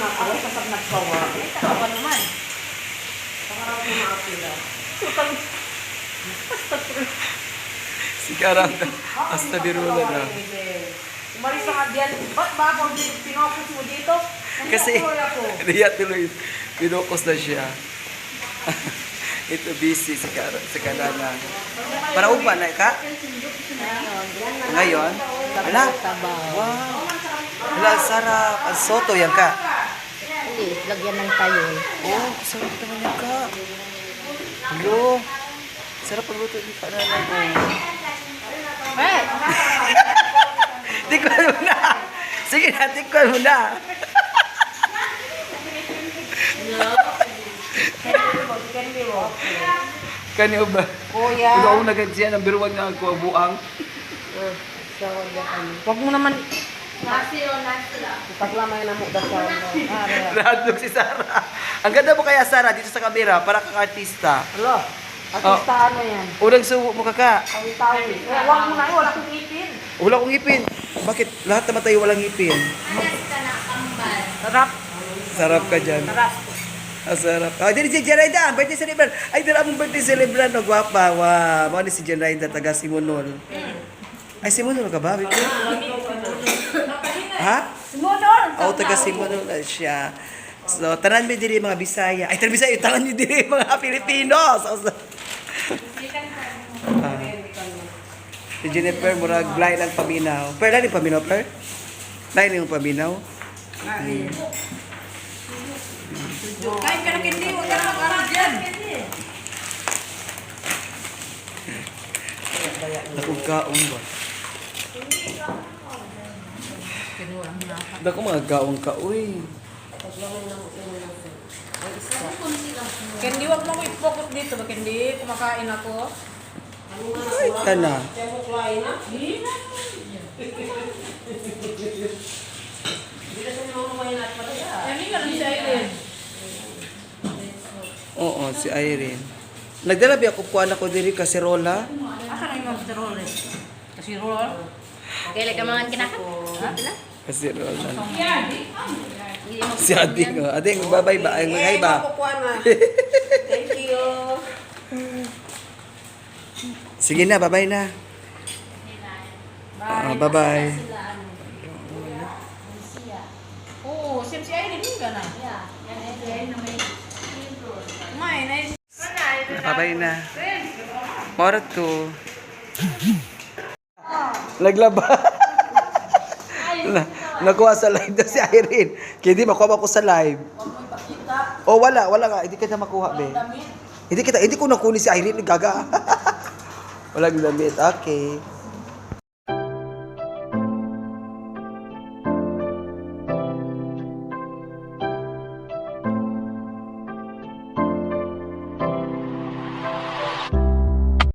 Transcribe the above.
ako, kapag nagpawa. Ay, takawa naman. Pangarap ko maapila. Sutang. Si Karang, hasta birula na. Umalis ka diyan. Ba't ba ako pinokos mo dito? Kasi, diya tuloy, pinokos na siya. Ito busy si Karang, si Karana. Para upa na ka? Ngayon? Ala? Wow. Ala, sarap. Ang soto yan ka. Hindi, lagyan ng tayoy. Oh, sarap naman yan ka. Hello. Sarap ang luto ni Karana ko. Eh! Tikman mo na. Sige na, tikman mo na. Kanyo ba? Kuya. Ikaw ang nagadsiya ng biruan nga ako, buang. Huwag mo naman. Ipaglamay na mo da sa Radlog si Sarah. Ang ganda mo kaya, Sarah, dito sa kamera, para kang artista. Hello. Artista ano yan? Unang subo mo kaka. Ang tao. Huwag mo na, wala kong ipin. Wala kong ngipin. Bakit? Lahat naman tayo walang ngipin. Sarap. Sarap ka dyan. Sarap. Ah, sarap. Ah, dito si Jeraida, birthday celebrant. Ay, dito ang birthday celebrant. Oh, gwapa. Wow. Mga ni si Jeraida, taga Simonol. Ay, Simonol ka ba? Ha? Simonol! Oo, taga Simonol siya. So, tanan mi diri mga Bisaya. Ay, tanan Bisaya, tanan mi diri mga Pilipino. So, si Jennifer, murag blind ang paminaw. Per, lain yung paminaw, per? Lain yung paminaw? Kain ka ng hindi, huwag ka na mag-arap dyan. Nakugkaon ba? Dako mga gaong ka, uy. Kendi, huwag mo ko i-focus dito. Ba, Kendi? Kumakain ako. Ay, ka na. Yan nga lang si Irene. Oo, si Irene. Nagdala ba ako kuha na ko diri kaserola? Asa na yung mga kasirol eh? Kasirol? Kailan ka mga kinakat? Kaserola. Si Ading, oh. Ading, babay ba? Ay, hi ba? Thank you. Sige na, babay na. Bye-bye. Oo, same si Irene yung gana. Kumain, ay. Babay na. Mora to. Naglaba. Nakuha sa live daw si Irene. Kaya di makuha ko sa live. Oh, wala nga. Hindi kita makuha, be. Hindi ko nakuha si Irene. Gaga. Walang damit. Okay.